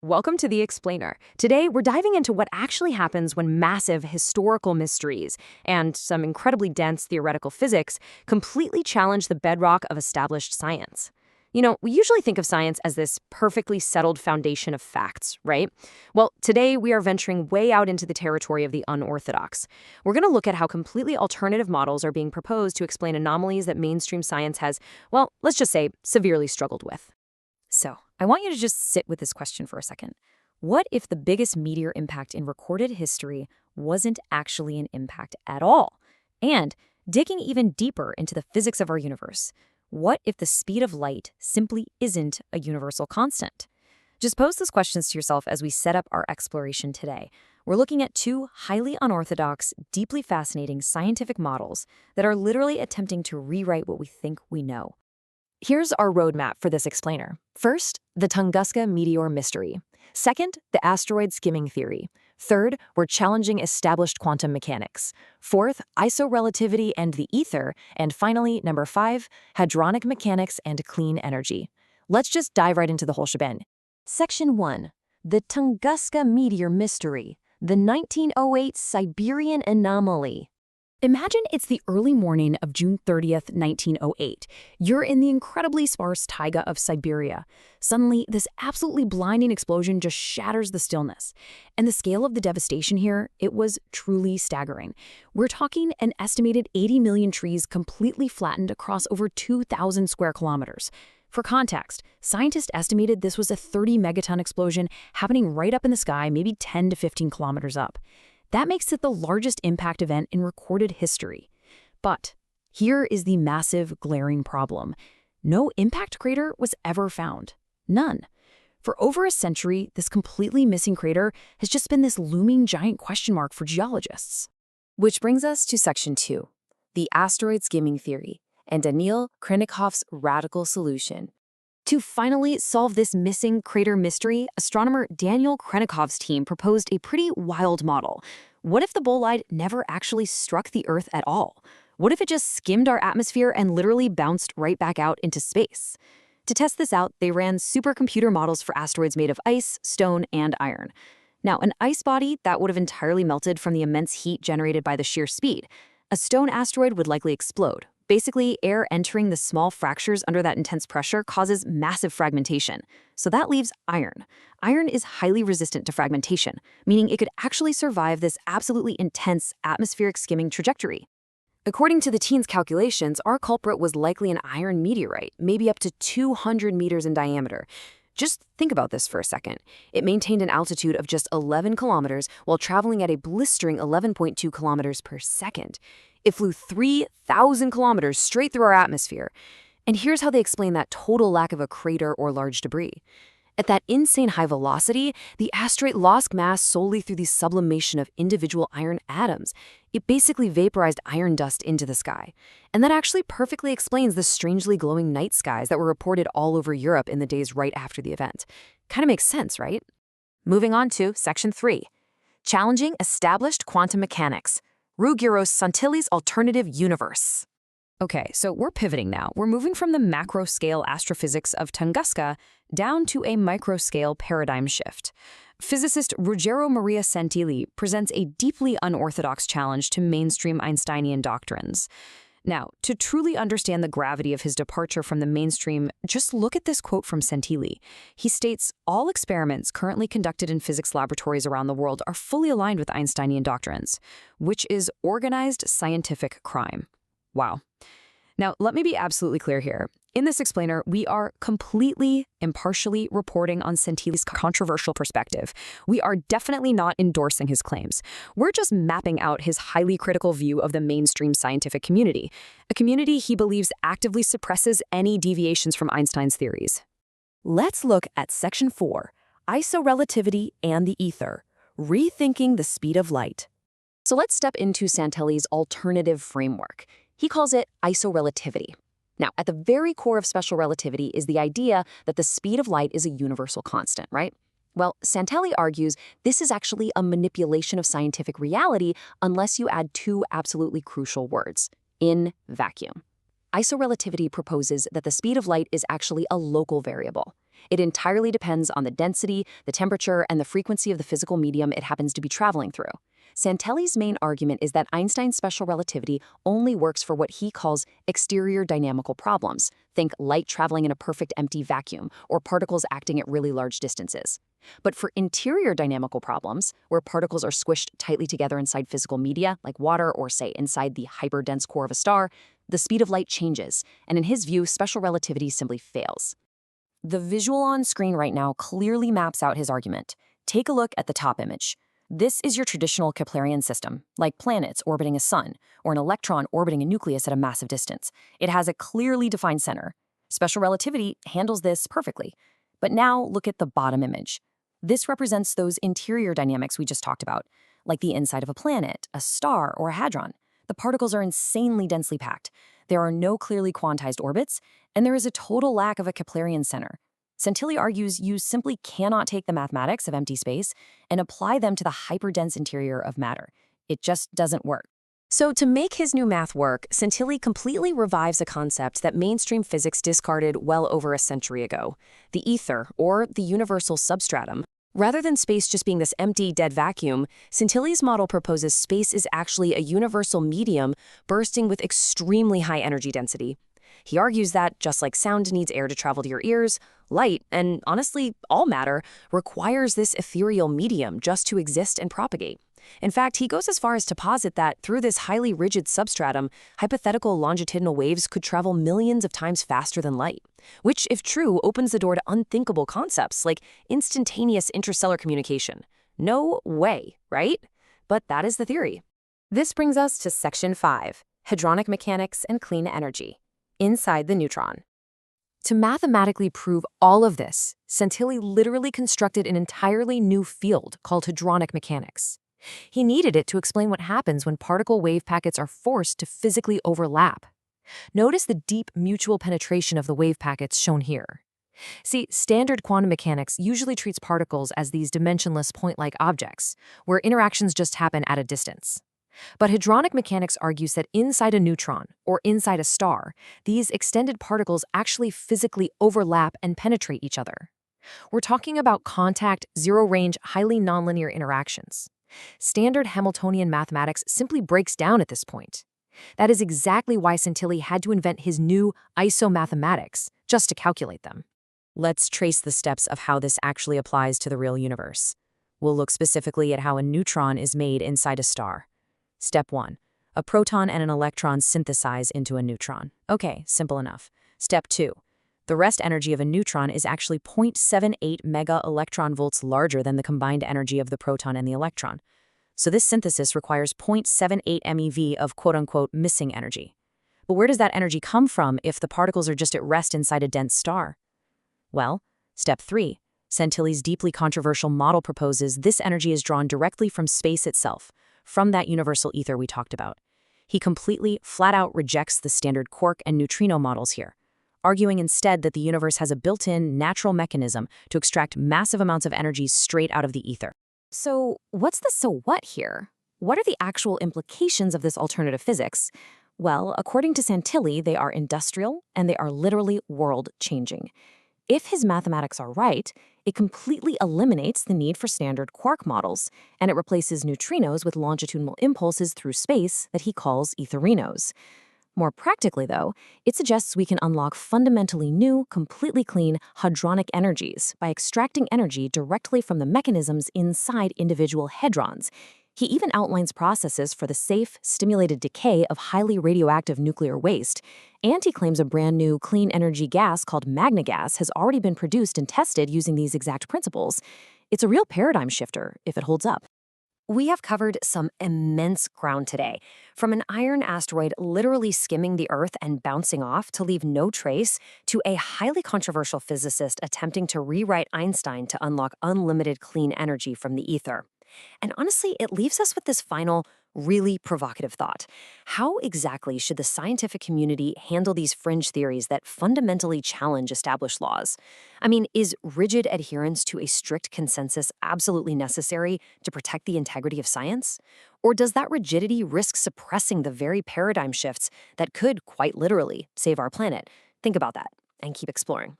Welcome to The Explainer. Today, we're diving into what actually happens when massive historical mysteries and some incredibly dense theoretical physics completely challenge the bedrock of established science. We usually think of science as this perfectly settled foundation of facts, right? Well, today we are venturing way out into the territory of the unorthodox. We're going to look at how completely alternative models are being proposed to explain anomalies that mainstream science has, well, let's just say, severely struggled with. So, I want you to just sit with this question for a second. What if the biggest meteor impact in recorded history wasn't actually an impact at all? And digging even deeper into the physics of our universe, what if the speed of light simply isn't a universal constant? Just pose those questions to yourself as we set up our exploration today. We're looking at two highly unorthodox, deeply fascinating scientific models that are literally attempting to rewrite what we think we know. Here's our roadmap for this explainer. First, the Tunguska meteor mystery. Second, the asteroid skimming theory. Third, we're challenging established quantum mechanics. Fourth, isorelativity and the ether. And finally, number 5, hadronic mechanics and clean energy. Let's just dive right into the whole shebang. Section 1. The Tunguska meteor mystery. The 1908 Siberian anomaly. Imagine it's the early morning of June 30th, 1908. You're in the incredibly sparse taiga of Siberia. Suddenly, this absolutely blinding explosion just shatters the stillness. And the scale of the devastation here, it was truly staggering. We're talking an estimated 80 million trees completely flattened across over 2,000 square kilometers. For context, scientists estimated this was a 30 megaton explosion happening right up in the sky, maybe 10 to 15 kilometers up. That makes it the largest impact event in recorded history. But here is the massive, glaring problem. No impact crater was ever found. None. For over a century, this completely missing crater has just been this looming giant question mark for geologists. Which brings us to Section 2, the asteroid skimming theory, and Daniil Krennikov's radical solution. To finally solve this missing crater mystery, astronomer Daniil Krennikov's team proposed a pretty wild model. What if the bolide never actually struck the Earth at all? What if it just skimmed our atmosphere and literally bounced right back out into space? To test this out, they ran supercomputer models for asteroids made of ice, stone, and iron. Now, an ice body, that would have entirely melted from the immense heat generated by the sheer speed. A stone asteroid would likely explode. Basically, air entering the small fractures under that intense pressure causes massive fragmentation. So that leaves iron. Iron is highly resistant to fragmentation, meaning it could actually survive this absolutely intense atmospheric skimming trajectory. According to the team's calculations, our culprit was likely an iron meteorite, maybe up to 200 meters in diameter. Just think about this for a second. It maintained an altitude of just 11 kilometers while traveling at a blistering 11.2 kilometers per second. It flew 3,000 kilometers straight through our atmosphere. And here's how they explain that total lack of a crater or large debris. At that insane high velocity, the asteroid lost mass solely through the sublimation of individual iron atoms. It basically vaporized iron dust into the sky. And that actually perfectly explains the strangely glowing night skies that were reported all over Europe in the days right after the event. Kind of makes sense, right? Moving on to Section 3. Challenging established quantum mechanics. Ruggiero Santilli's alternative universe. Okay, so we're pivoting now. We're moving from the macro-scale astrophysics of Tunguska down to a micro-scale paradigm shift. Physicist Ruggiero Maria Santilli presents a deeply unorthodox challenge to mainstream Einsteinian doctrines. Now, to truly understand the gravity of his departure from the mainstream, just look at this quote from Santilli. He states, "All experiments currently conducted in physics laboratories around the world are fully aligned with Einsteinian doctrines, which is organized scientific crime." Wow. Now, let me be absolutely clear here. In this explainer, we are completely impartially reporting on Santilli's controversial perspective. We are definitely not endorsing his claims. We're just mapping out his highly critical view of the mainstream scientific community, a community he believes actively suppresses any deviations from Einstein's theories. Let's look at Section 4, isorelativity and the ether, rethinking the speed of light. So let's step into Santilli's alternative framework. He calls it isorelativity. Now, at the very core of special relativity is the idea that the speed of light is a universal constant, right? Well, Santilli argues this is actually a manipulation of scientific reality unless you add two absolutely crucial words: in vacuum. Isorelativity proposes that the speed of light is actually a local variable. It entirely depends on the density, the temperature, and the frequency of the physical medium it happens to be traveling through. Santelli's main argument is that Einstein's special relativity only works for what he calls exterior dynamical problems. Think light traveling in a perfect empty vacuum, or particles acting at really large distances. But for interior dynamical problems, where particles are squished tightly together inside physical media, like water or, say, inside the hyperdense core of a star, the speed of light changes, and in his view, special relativity simply fails. The visual on screen right now clearly maps out his argument. Take a look at the top image. This is your traditional Keplerian system, like planets orbiting a sun, or an electron orbiting a nucleus at a massive distance. It has a clearly defined center. Special relativity handles this perfectly. But now look at the bottom image. This represents those interior dynamics we just talked about, like the inside of a planet, a star, or a hadron. The particles are insanely densely packed. There are no clearly quantized orbits, and there is a total lack of a Keplerian center. Santilli argues you simply cannot take the mathematics of empty space and apply them to the hyperdense interior of matter. It just doesn't work. So to make his new math work, Santilli completely revives a concept that mainstream physics discarded well over a century ago: the ether, or the universal substratum. Rather than space just being this empty, dead vacuum, Santilli's model proposes space is actually a universal medium bursting with extremely high energy density. He argues that, just like sound needs air to travel to your ears, light, and honestly, all matter, requires this ethereal medium just to exist and propagate. In fact, he goes as far as to posit that through this highly rigid substratum, hypothetical longitudinal waves could travel millions of times faster than light, which, if true, opens the door to unthinkable concepts like instantaneous interstellar communication. No way, right? But that is the theory. This brings us to Section 5, Hadronic Mechanics and Clean Energy. Inside the neutron. To mathematically prove all of this, Santilli literally constructed an entirely new field called hadronic mechanics. He needed it to explain what happens when particle wave packets are forced to physically overlap. Notice the deep mutual penetration of the wave packets shown here. See, standard quantum mechanics usually treats particles as these dimensionless point-like objects, where interactions just happen at a distance. But hadronic mechanics argues that inside a neutron, or inside a star, these extended particles actually physically overlap and penetrate each other. We're talking about contact, zero-range, highly nonlinear interactions. Standard Hamiltonian mathematics simply breaks down at this point. That is exactly why Santilli had to invent his new isomathematics, just to calculate them. Let's trace the steps of how this actually applies to the real universe. We'll look specifically at how a neutron is made inside a star. Step 1. A proton and an electron synthesize into a neutron. Okay, simple enough. Step 2. The rest energy of a neutron is actually 0.78 mega-electron volts larger than the combined energy of the proton and the electron. So this synthesis requires 0.78 MeV of quote-unquote missing energy. But where does that energy come from if the particles are just at rest inside a dense star? Well, step 3. Santilli's deeply controversial model proposes this energy is drawn directly from space itself, from that universal ether we talked about. He completely, flat-out rejects the standard quark and neutrino models here, arguing instead that the universe has a built-in, natural mechanism to extract massive amounts of energy straight out of the ether. So what's the so what here? What are the actual implications of this alternative physics? Well, according to Santilli, they are industrial and they are literally world-changing. If his mathematics are right, it completely eliminates the need for standard quark models, and it replaces neutrinos with longitudinal impulses through space that he calls etherinos. More practically, though, it suggests we can unlock fundamentally new, completely clean hadronic energies by extracting energy directly from the mechanisms inside individual hadrons. He even outlines processes for the safe, stimulated decay of highly radioactive nuclear waste, and he claims a brand new clean energy gas called magna gas has already been produced and tested using these exact principles. It's a real paradigm shifter if it holds up. We have covered some immense ground today, from an iron asteroid literally skimming the Earth and bouncing off to leave no trace, to a highly controversial physicist attempting to rewrite Einstein to unlock unlimited clean energy from the ether. And honestly, it leaves us with this final, really provocative thought. How exactly should the scientific community handle these fringe theories that fundamentally challenge established laws? I mean, is rigid adherence to a strict consensus absolutely necessary to protect the integrity of science? Or does that rigidity risk suppressing the very paradigm shifts that could, quite literally, save our planet? Think about that and keep exploring.